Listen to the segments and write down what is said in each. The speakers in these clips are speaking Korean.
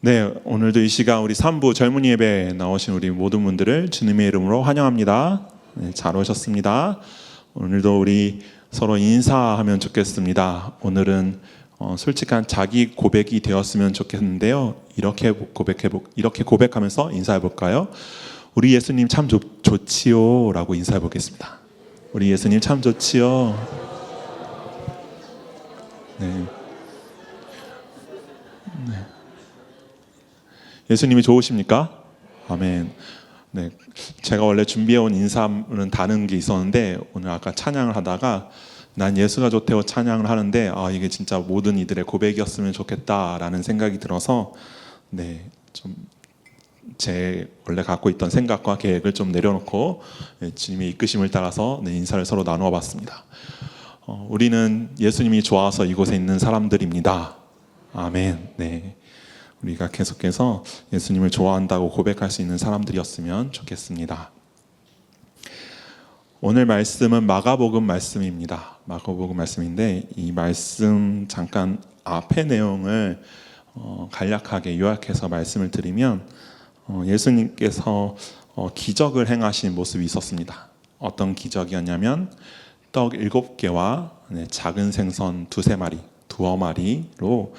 네, 오늘도 이 시간 우리 3부 젊은이 예배에 나오신 우리 모든 분들을 주님의 이름으로 환영합니다. 네, 잘 오셨습니다. 오늘도 우리 서로 인사하면 좋겠습니다. 오늘은 솔직한 자기 고백이 되었으면 좋겠는데요. 이렇게 고백하면서 인사해 볼까요? 우리 예수님 참 좋지요 라고 인사해 보겠습니다. 우리 예수님 참 좋지요. 네. 예수님이 좋으십니까? 아멘. 네, 제가 원래 준비해온 인사는 다른 게 있었는데 오늘 아까 찬양을 하다가 난 예수가 좋대요 찬양을 하는데 이게 진짜 모든 이들의 고백이었으면 좋겠다라는 생각이 들어서 네, 좀 제 원래 갖고 있던 생각과 계획을 좀 내려놓고 주님의 이끄심을 따라서 인사를 서로 나누어 봤습니다. 우리는 예수님이 좋아서 이곳에 있는 사람들입니다. 아멘. 네. 우리가 계속해서 예수님을 좋아한다고 고백할 수 있는 사람들이었으면 좋겠습니다. 오늘 말씀은 마가복음 말씀입니다. 마가복음 말씀인데 이 말씀 잠깐 앞의 내용을 간략하게 요약해서 말씀을 드리면 예수님께서 기적을 행하신 모습이 있었습니다. 어떤 기적이었냐면 떡 7개와 작은 생선 두어 마리로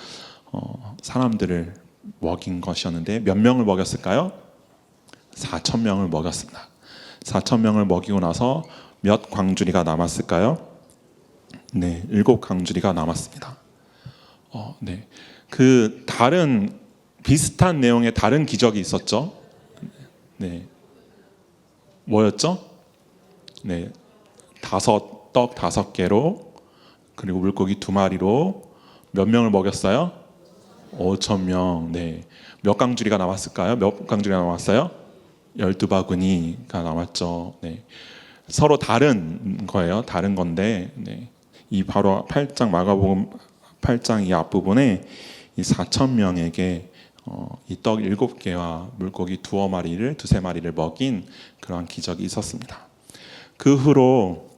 사람들을 먹인 것이었는데 몇 명을 먹였을까요? 4,000명을 먹였습니다. 4,000명을 먹이고 나서 몇 광주리가 남았을까요? 네, 7광주리가 남았습니다. 네, 그 다른 비슷한 내용의 다른 기적이 있었죠. 네, 뭐였죠? 네, 떡 5개로 그리고 물고기 2마리로 몇 명을 먹였어요? 5,000명. 네. 몇 강주리가 남았을까요? 몇 강주리가 남았어요? 12바구니가 남았죠. 네. 서로 다른 거예요. 다른 건데, 네. 이 바로 8장 마가복음 8장 이 앞부분에 이 4,000명에게 이 떡 7개와 물고기 두세 마리를 먹인 그러한 기적이 있었습니다. 그 후로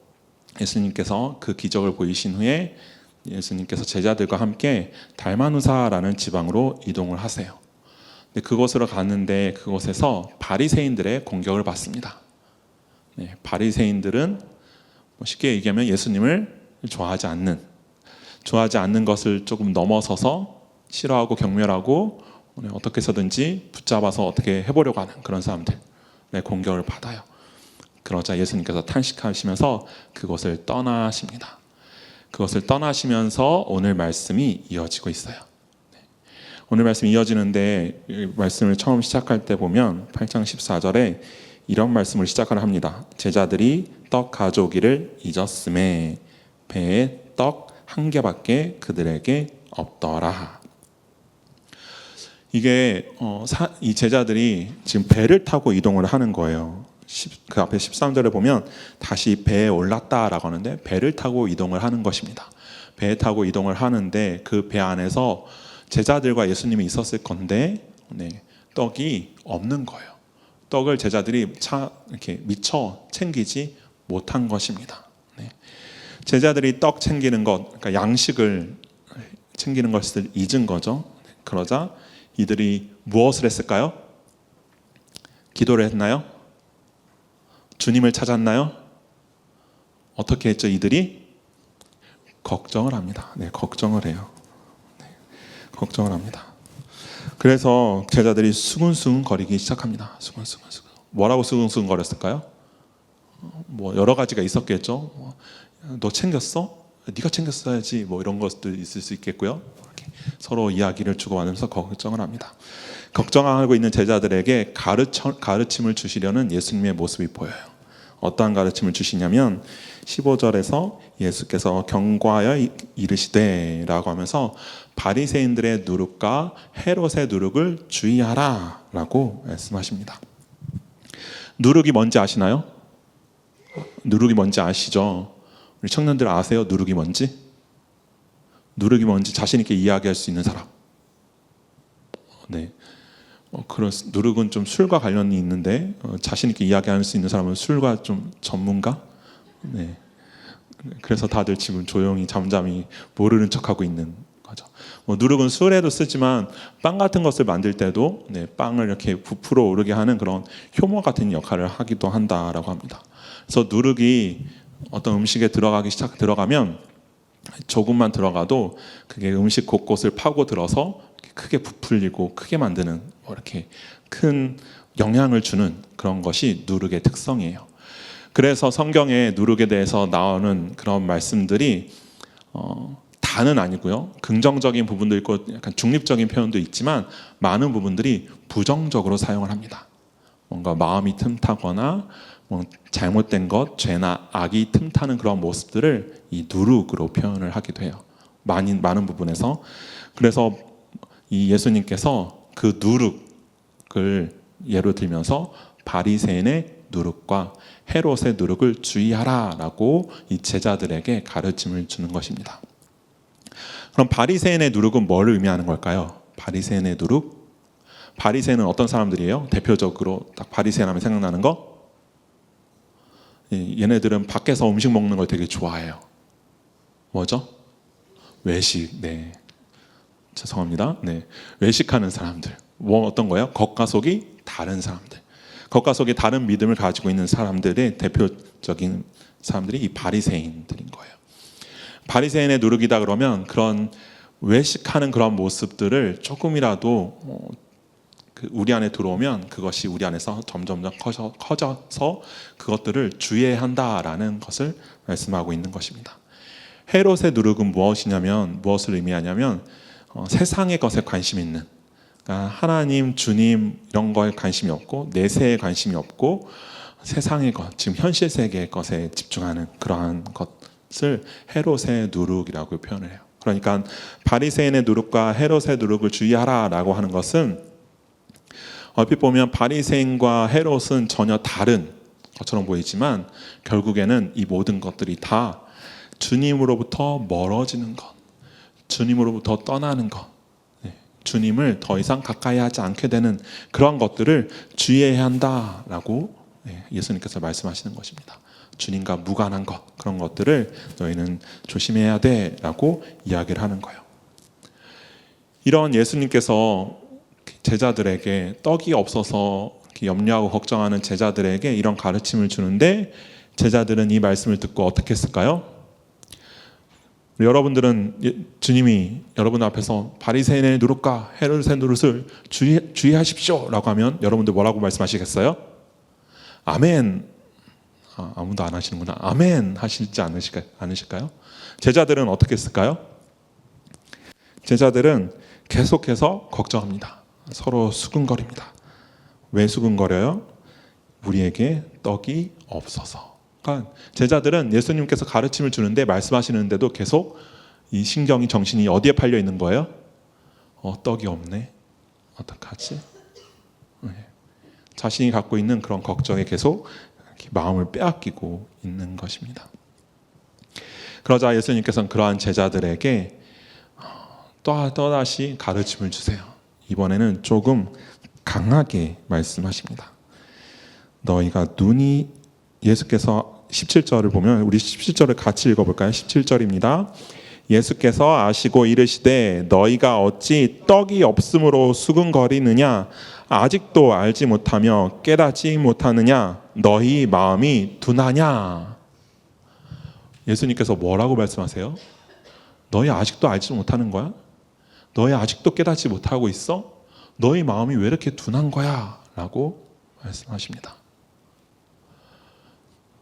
예수님께서 그 기적을 보이신 후에 예수님께서 제자들과 함께 달마누사라는 지방으로 이동을 하세요. 근데 그곳으로 갔는데 그곳에서 바리새인들의 공격을 받습니다. 네, 바리새인들은 쉽게 얘기하면 예수님을 좋아하지 않는 것을 조금 넘어서서 싫어하고 경멸하고 어떻게 해서든지 붙잡아서 어떻게 해보려고 하는 그런 사람들의 공격을 받아요. 그러자 예수님께서 탄식하시면서 그곳을 떠나십니다. 그것을 떠나시면서 오늘 말씀이 이어지고 있어요. 오늘 말씀이 이어지는데 말씀을 처음 시작할 때 보면 8장 14절에 이런 말씀을 시작을 합니다. 제자들이 떡 가져오기를 잊었음에 배에 떡 1개밖에 그들에게 없더라. 이게 이 제자들이 지금 배를 타고 이동을 하는 거예요. 그 앞에 13절에 보면 다시 배에 올랐다라고 하는데 배를 타고 이동을 하는 것입니다. 배에 타고 이동을 하는데 그 배 안에서 제자들과 예수님이 있었을 건데 떡이 없는 거예요. 떡을 제자들이 이렇게 미처 챙기지 못한 것입니다. 제자들이 떡 챙기는 것, 그러니까 양식을 챙기는 것을 잊은 거죠. 그러자 이들이 무엇을 했을까요? 기도를 했나요? 주님을 찾았나요? 어떻게 했죠? 이들이 걱정을 합니다. 네, 걱정을 해요. 네, 걱정을 합니다. 그래서 제자들이 수근수근 거리기 시작합니다. 수근수근. 뭐라고 수근수근 거렸을까요? 뭐 여러 가지가 있었겠죠. 너 챙겼어? 네가 챙겼어야지. 뭐 이런 것도 있을 수 있겠고요. 서로 이야기를 주고받으면서 걱정을 합니다. 걱정하고 있는 제자들에게 가르침을 주시려는 예수님의 모습이 보여요. 어떠한 가르침을 주시냐면 15절에서 예수께서 경고하여 이르시되 라고 하면서 바리새인들의 누룩과 헤롯의 누룩을 주의하라 라고 말씀하십니다. 누룩이 뭔지 아시나요? 누룩이 뭔지 아시죠? 우리 청년들 아세요? 누룩이 뭔지? 누룩이 뭔지 자신 있게 이야기할 수 있는 사람. 네. 누룩은 좀 술과 관련이 있는데 자신 있게 이야기할 수 있는 사람은 술과 좀 전문가? 네. 그래서 다들 지금 조용히 잠잠히 모르는 척하고 있는 거죠. 뭐 누룩은 술에도 쓰지만 빵 같은 것을 만들 때도 빵을 이렇게 부풀어 오르게 하는 그런 효모 같은 역할을 하기도 한다라고 합니다. 그래서 누룩이 어떤 음식에 들어가면 조금만 들어가도 그게 음식 곳곳을 파고 들어서 크게 부풀리고 크게 만드는 이렇게 큰 영향을 주는 그런 것이 누룩의 특성이에요. 그래서 성경에 누룩에 대해서 나오는 그런 말씀들이 다는 아니고요. 긍정적인 부분도 있고 약간 중립적인 표현도 있지만 많은 부분들이 부정적으로 사용을 합니다. 뭔가 마음이 틈타거나 뭐 잘못된 것, 죄나 악이 틈타는 그런 모습들을 이 누룩으로 표현을 하기도 해요. 많은 부분에서. 그래서 이 예수님께서 그 누룩을 예로 들면서 바리새인의 누룩과 헤롯의 누룩을 주의하라라고 이 제자들에게 가르침을 주는 것입니다. 그럼 바리새인의 누룩은 뭘 의미하는 걸까요? 바리새인의 누룩? 바리새인은 어떤 사람들이에요? 대표적으로 딱 바리새인 하면 생각나는 거? 얘네들은 밖에서 음식 먹는 걸 되게 좋아해요. 뭐죠? 외식. 네. 죄송합니다. 네. 외식하는 사람들. 뭐 어떤 거예요? 겉과 속이 다른 사람들. 겉과 속이 다른 믿음을 가지고 있는 사람들의 대표적인 사람들이 이 바리새인들인 거예요. 바리새인의 누룩이다 그러면 그런 외식하는 그런 모습들을 조금이라도 우리 안에 들어오면 그것이 우리 안에서 점점 커져서 그것들을 주의해야 한다라는 것을 말씀하고 있는 것입니다. 헤롯의 누룩은 무엇이냐면 무엇을 의미하냐면 세상의 것에 관심 있는, 그러니까 하나님, 주님 이런 거에 관심이 없고 내세에 관심이 없고 세상의 것, 지금 현실 세계의 것에 집중하는 그러한 것을 헤롯의 누룩이라고 표현을 해요. 그러니까 바리새인의 누룩과 헤롯의 누룩을 주의하라라고 하는 것은 얼핏 보면 바리새인과 헤롯은 전혀 다른 것처럼 보이지만 결국에는 이 모든 것들이 다 주님으로부터 멀어지는 것, 주님으로부터 떠나는 것, 주님을 더 이상 가까이 하지 않게 되는 그런 것들을 주의해야 한다라고 예수님께서 말씀하시는 것입니다. 주님과 무관한 것, 그런 것들을 너희는 조심해야 돼라고 이야기를 하는 거예요. 이런 예수님께서 제자들에게 떡이 없어서 염려하고 걱정하는 제자들에게 이런 가르침을 주는데 제자들은 이 말씀을 듣고 어떻게 했을까요? 여러분들은 주님이 여러분 앞에서 바리새인의 누룩과 헤롯의 누룩을 주의하십시오 라고 하면 여러분들 뭐라고 말씀하시겠어요? 아멘. 아무도 안 하시는구나. 아멘 하실지 않으실까요? 제자들은 어떻게 했을까요? 제자들은 계속해서 걱정합니다. 서로 수근거립니다. 왜 수근거려요? 우리에게 떡이 없어서. 그러니까 제자들은 예수님께서 가르침을 주는데 말씀하시는데도 계속 이 신경이 정신이 어디에 팔려 있는 거예요? 떡이 없네. 어떡하지? 자신이 갖고 있는 그런 걱정에 계속 마음을 빼앗기고 있는 것입니다. 그러자 예수님께서는 그러한 제자들에게 또다시 가르침을 주세요. 이번에는 조금 강하게 말씀하십니다. 너희가 예수께서 17절을 보면 우리 17절을 같이 읽어볼까요? 17절입니다. 예수께서 아시고 이르시되 너희가 어찌 떡이 없음으로 수근거리느냐 아직도 알지 못하며 깨닫지 못하느냐 너희 마음이 둔하냐. 예수님께서 뭐라고 말씀하세요? 너희 아직도 알지 못하는 거야? 너희 아직도 깨닫지 못하고 있어? 너희 마음이 왜 이렇게 둔한 거야? 라고 말씀하십니다.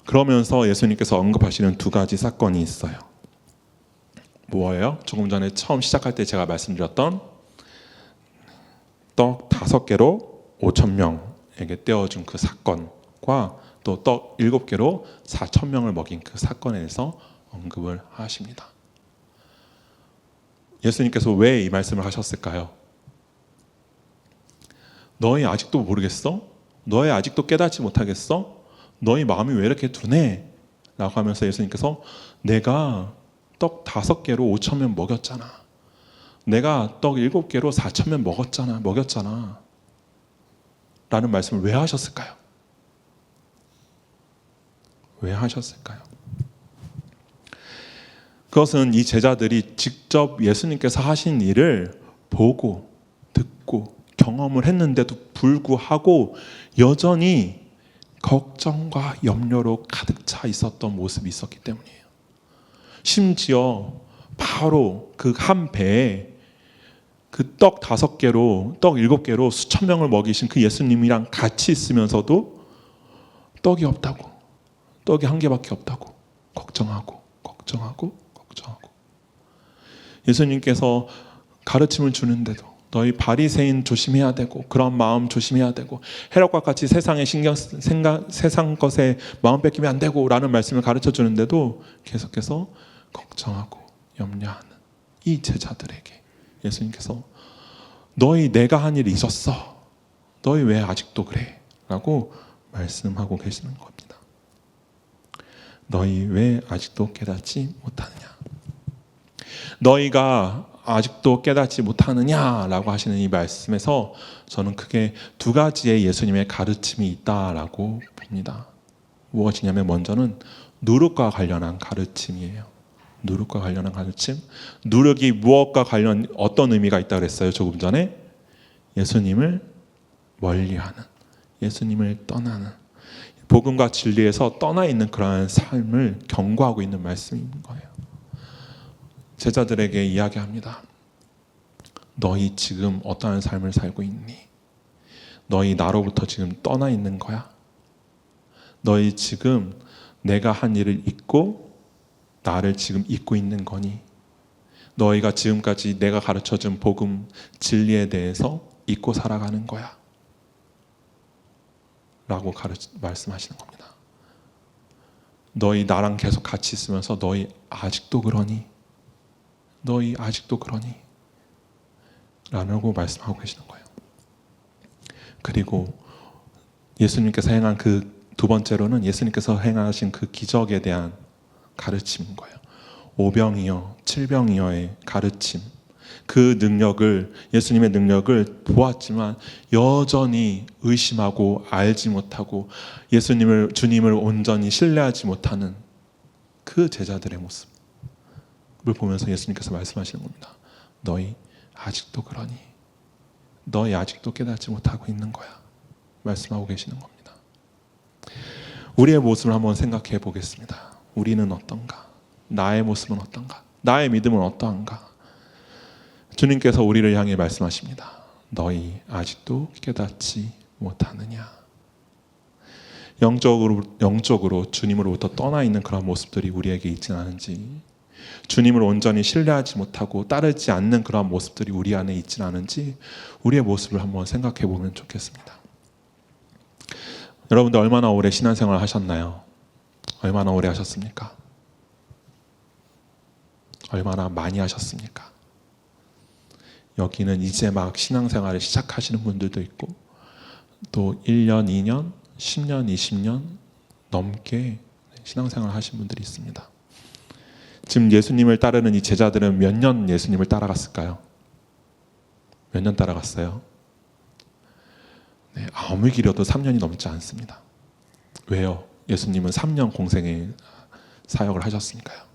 그러면서 예수님께서 언급하시는 두 가지 사건이 있어요. 뭐예요? 조금 전에 처음 시작할 때 제가 말씀드렸던 떡 5개로 5,000명에게 떼어준 그 사건과 또 떡 7개로 4,000명을 먹인 그 사건에 대해서 언급을 하십니다. 예수님께서 왜 이 말씀을 하셨을까요? 너희 아직도 모르겠어? 너희 아직도 깨닫지 못하겠어? 너희 마음이 왜 이렇게 둔해? 라고 하면서 예수님께서 내가 떡 5개로 5,000명 먹였잖아. 내가 떡 7개로 4,000명 먹였잖아. 라는 말씀을 왜 하셨을까요? 왜 하셨을까요? 그것은 이 제자들이 직접 예수님께서 하신 일을 보고 듣고 경험을 했는데도 불구하고 여전히 걱정과 염려로 가득 차 있었던 모습이 있었기 때문이에요. 심지어 바로 그 한 배에 그 떡 5개로 떡 7개로 수천 명을 먹이신 그 예수님이랑 같이 있으면서도 떡이 없다고, 떡이 한 개밖에 없다고 걱정하고 예수님께서 가르침을 주는데도 너희 바리새인 조심해야 되고 그런 마음 조심해야 되고 헤롯과 같이 세상 것에 마음 뺏기면 안 되고 라는 말씀을 가르쳐 주는데도 계속해서 걱정하고 염려하는 이 제자들에게 예수님께서 너희 내가 한 일이 있었어. 너희 왜 아직도 그래? 라고 말씀하고 계시는 겁니다. 너희 왜 아직도 깨닫지 못하느냐? 너희가 아직도 깨닫지 못하느냐라고 하시는 이 말씀에서 저는 크게 2가지의 예수님의 가르침이 있다라고 봅니다. 무엇이냐면 먼저는 누룩과 관련한 가르침이에요. 누룩과 관련한 가르침. 누룩이 무엇과 관련 어떤 의미가 있다고 그랬어요? 조금 전에 예수님을 멀리하는, 예수님을 떠나는, 복음과 진리에서 떠나 있는 그러한 삶을 경고하고 있는 말씀인 거예요. 제자들에게 이야기합니다. 너희 지금 어떠한 삶을 살고 있니? 너희 나로부터 지금 떠나 있는 거야? 너희 지금 내가 한 일을 잊고 나를 지금 잊고 있는 거니? 너희가 지금까지 내가 가르쳐준 복음, 진리에 대해서 잊고 살아가는 거야? 라고 말씀하시는 겁니다. 너희 나랑 계속 같이 있으면서 너희 아직도 그러니? 너희 아직도 그러니? 라고 말씀하고 계시는 거예요. 그리고 예수님께서 행한 그 2번째로는 예수님께서 행하신 그 기적에 대한 가르침인 거예요. 5병이여 7병이여의 가르침. 그 능력을, 예수님의 능력을 보았지만 여전히 의심하고 알지 못하고 주님을 온전히 신뢰하지 못하는 그 제자들의 모습을 보면서 예수님께서 말씀하시는 겁니다. 너희 아직도 그러니? 너희 아직도 깨닫지 못하고 있는 거야. 말씀하고 계시는 겁니다. 우리의 모습을 한번 생각해 보겠습니다. 우리는 어떤가? 나의 모습은 어떤가? 나의 믿음은 어떠한가? 주님께서 우리를 향해 말씀하십니다. 너희 아직도 깨닫지 못하느냐? 영적으로 주님으로부터 떠나 있는 그런 모습들이 우리에게 있지는 않은지, 주님을 온전히 신뢰하지 못하고 따르지 않는 그런 모습들이 우리 안에 있지는 않은지 우리의 모습을 한번 생각해 보면 좋겠습니다. 여러분들 얼마나 오래 신앙생활을 하셨나요? 얼마나 오래 하셨습니까? 얼마나 많이 하셨습니까? 여기는 이제 막 신앙생활을 시작하시는 분들도 있고 또 1년, 2년, 10년, 20년 넘게 신앙생활을 하신 분들이 있습니다. 지금 예수님을 따르는 이 제자들은 몇 년 예수님을 따라갔을까요? 몇 년 따라갔어요? 네, 아무리 길어도 3년이 넘지 않습니다. 왜요? 예수님은 3년 공생의 사역을 하셨으니까요.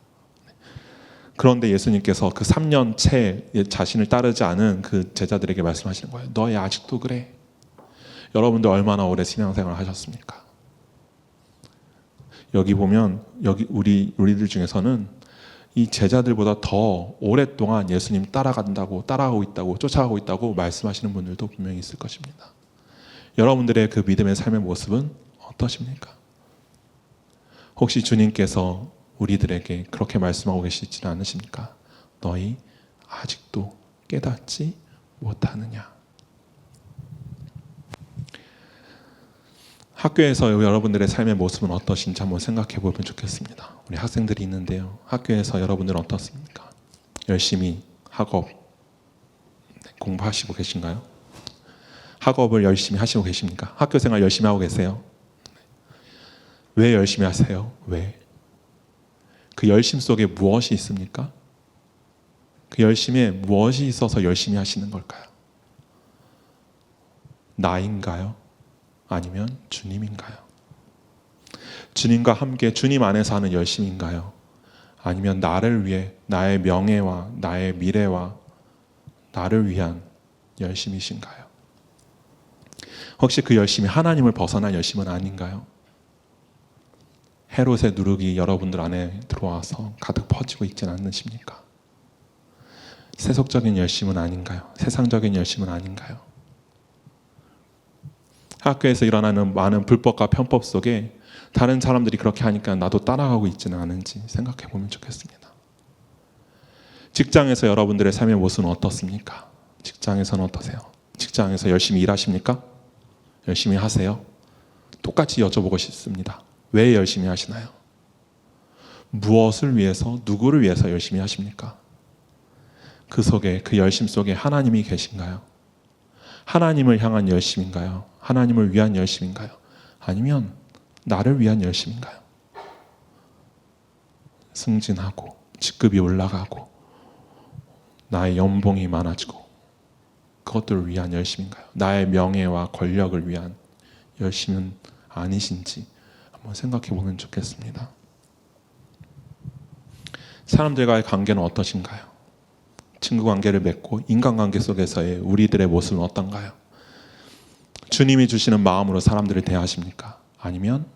그런데 예수님께서 그 3년 채 자신을 따르지 않은 그 제자들에게 말씀하시는 거예요. 너희 아직도 그래? 여러분들 얼마나 오래 신앙생활을 하셨습니까? 여기 보면 우리들 중에서는 이 제자들보다 더 오랫동안 예수님 따라가고 있다고 쫓아가고 있다고 말씀하시는 분들도 분명히 있을 것입니다. 여러분들의 그 믿음의 삶의 모습은 어떠십니까? 혹시 주님께서 우리들에게 그렇게 말씀하고 계시지는 않으십니까? 너희 아직도 깨닫지 못하느냐? 학교에서 여러분들의 삶의 모습은 어떠신지 한번 생각해 보면 좋겠습니다. 우리 학생들이 있는데요. 학교에서 여러분들은 어떻습니까? 열심히 학업 공부하시고 계신가요? 학업을 열심히 하시고 계십니까? 학교 생활 열심히 하고 계세요? 왜 열심히 하세요? 왜? 그 열심 속에 무엇이 있습니까? 그 열심에 무엇이 있어서 열심히 하시는 걸까요? 나인가요? 아니면 주님인가요? 주님과 함께 주님 안에서 하는 열심인가요? 아니면 나를 위해 나의 명예와 나의 미래와 나를 위한 열심이신가요? 혹시 그 열심이 하나님을 벗어난 열심은 아닌가요? 헤롯의 누룩이 여러분들 안에 들어와서 가득 퍼지고 있지는 않으십니까? 세속적인 열심은 아닌가요? 세상적인 열심은 아닌가요? 학교에서 일어나는 많은 불법과 편법 속에 다른 사람들이 그렇게 하니까 나도 따라가고 있지는 않은지 생각해 보면 좋겠습니다. 직장에서 여러분들의 삶의 모습은 어떻습니까? 직장에서는 어떠세요? 직장에서 열심히 일하십니까? 열심히 하세요? 똑같이 여쭤보고 싶습니다. 왜 열심히 하시나요? 무엇을 위해서, 누구를 위해서 열심히 하십니까? 그 속에, 그 열심 속에 하나님이 계신가요? 하나님을 향한 열심인가요? 하나님을 위한 열심인가요? 아니면 나를 위한 열심인가요? 승진하고 직급이 올라가고 나의 연봉이 많아지고 그것들을 위한 열심인가요? 나의 명예와 권력을 위한 열심은 아니신지 한번 생각해 보면 좋겠습니다. 사람들과의 관계는 어떠신가요? 친구 관계를 맺고 인간관계 속에서의 우리들의 모습은 어떤가요? 주님이 주시는 마음으로 사람들을 대하십니까? 아니면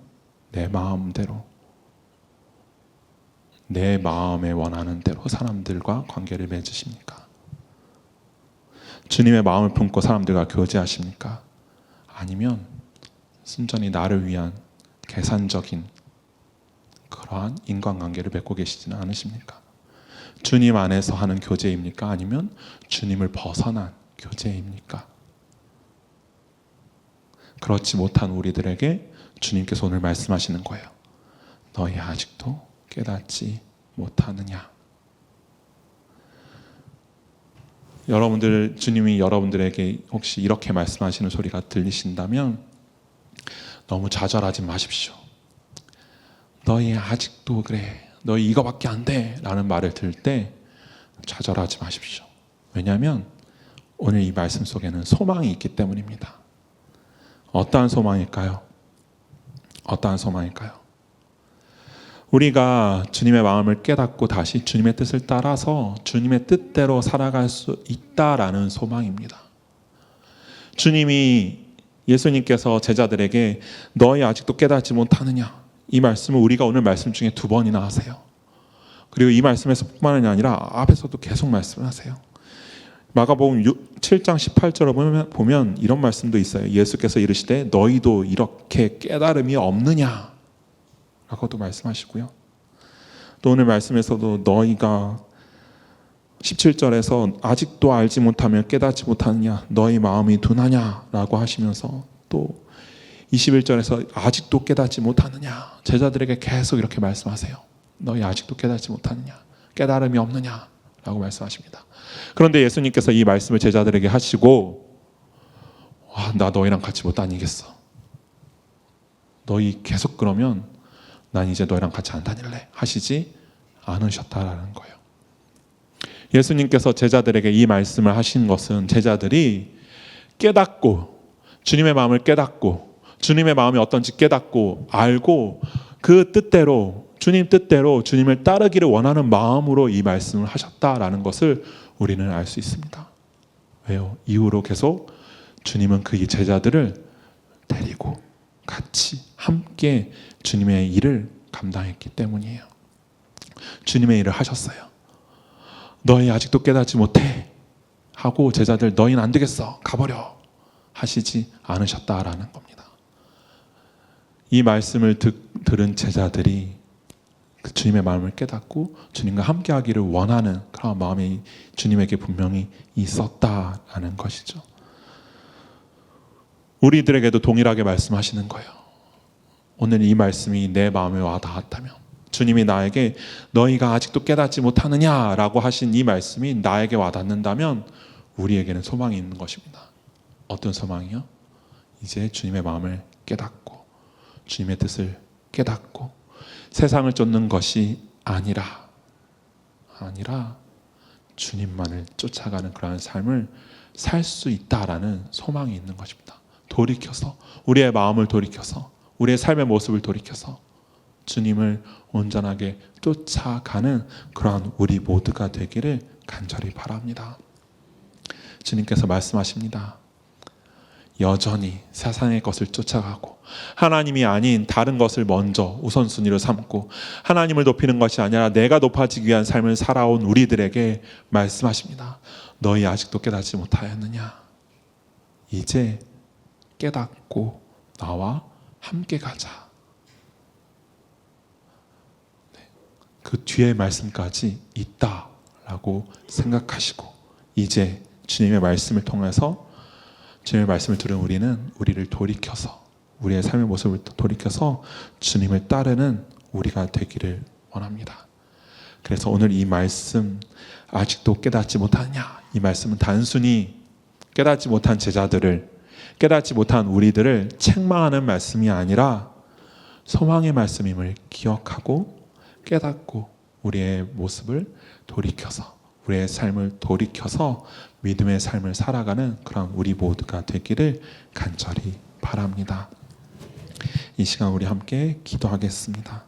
내 마음대로, 내 마음에 원하는 대로 사람들과 관계를 맺으십니까? 주님의 마음을 품고 사람들과 교제하십니까? 아니면 순전히 나를 위한 계산적인 그러한 인간관계를 맺고 계시지는 않으십니까? 주님 안에서 하는 교제입니까? 아니면 주님을 벗어난 교제입니까? 그렇지 못한 우리들에게 주님께서 오늘 말씀하시는 거예요. 너희 아직도 깨닫지 못하느냐? 여러분들, 주님이 여러분들에게 혹시 이렇게 말씀하시는 소리가 들리신다면 너무 좌절하지 마십시오. 너희 아직도 그래, 너희 이거밖에 안 돼 라는 말을 들을 때 좌절하지 마십시오. 왜냐하면 오늘 이 말씀 속에는 소망이 있기 때문입니다. 어떠한 소망일까요? 어떠한 소망일까요? 우리가 주님의 마음을 깨닫고 다시 주님의 뜻을 따라서 주님의 뜻대로 살아갈 수 있다라는 소망입니다. 예수님께서 제자들에게 너희 아직도 깨닫지 못하느냐, 이 말씀을 우리가 오늘 말씀 중에 2번이나 하세요. 그리고 이 말씀에서 뿐만이 아니라 앞에서도 계속 말씀하세요. 마가복음 7장 18절을 보면 이런 말씀도 있어요. 예수께서 이르시되 너희도 이렇게 깨달음이 없느냐 라고도 말씀하시고요. 또 오늘 말씀에서도 너희가 17절에서 아직도 알지 못하며 깨닫지 못하느냐, 너희 마음이 둔하냐 라고 하시면서 또 21절에서 아직도 깨닫지 못하느냐, 제자들에게 계속 이렇게 말씀하세요. 너희 아직도 깨닫지 못하느냐, 깨달음이 없느냐 라고 말씀하십니다. 그런데 예수님께서 이 말씀을 제자들에게 하시고 나 너희랑 같이 못 다니겠어. 너희 계속 그러면 난 이제 너희랑 같이 안 다닐래 하시지 않으셨다라는 거예요. 예수님께서 제자들에게 이 말씀을 하신 것은 제자들이 깨닫고 주님의 마음을 깨닫고 주님의 마음이 어떤지 깨닫고 알고 그 뜻대로 주님 뜻대로 주님을 따르기를 원하는 마음으로 이 말씀을 하셨다라는 것을 우리는 알 수 있습니다. 왜요? 이후로 계속 주님은 그 제자들을 데리고 같이 함께 주님의 일을 감당했기 때문이에요. 주님의 일을 하셨어요. 너희 아직도 깨닫지 못해 하고 제자들 너희는 안 되겠어 가버려 하시지 않으셨다라는 겁니다. 이 말씀을 들은 제자들이 그 주님의 마음을 깨닫고 주님과 함께하기를 원하는 그런 마음이 주님에게 분명히 있었다라는 것이죠. 우리들에게도 동일하게 말씀하시는 거예요. 오늘 이 말씀이 내 마음에 와 닿았다면, 주님이 나에게 너희가 아직도 깨닫지 못하느냐라고 하신 이 말씀이 나에게 와 닿는다면 우리에게는 소망이 있는 것입니다. 어떤 소망이요? 이제 주님의 마음을 깨닫고 주님의 뜻을 깨닫고 세상을 쫓는 것이 아니라 주님만을 쫓아가는 그러한 삶을 살 수 있다라는 소망이 있는 것입니다. 돌이켜서 우리의 마음을 돌이켜서 우리의 삶의 모습을 돌이켜서 주님을 온전하게 쫓아가는 그러한 우리 모두가 되기를 간절히 바랍니다. 주님께서 말씀하십니다. 여전히 세상의 것을 쫓아가고 하나님이 아닌 다른 것을 먼저 우선순위로 삼고 하나님을 높이는 것이 아니라 내가 높아지기 위한 삶을 살아온 우리들에게 말씀하십니다. 너희 아직도 깨닫지 못하였느냐? 이제 깨닫고 나와 함께 가자. 그 뒤에 말씀까지 있다라고 생각하시고 이제 주님의 말씀을 통해서 주님의 말씀을 들은 우리는 우리를 돌이켜서 우리의 삶의 모습을 돌이켜서 주님을 따르는 우리가 되기를 원합니다. 그래서 오늘 이 말씀 아직도 깨닫지 못하냐? 이 말씀은 단순히 깨닫지 못한 제자들을 깨닫지 못한 우리들을 책망하는 말씀이 아니라 소망의 말씀임을 기억하고 깨닫고 우리의 모습을 돌이켜서 우리의 삶을 돌이켜서 믿음의 삶을 살아가는 그런 우리 모두가 되기를 간절히 바랍니다. 이 시간 우리 함께 기도하겠습니다.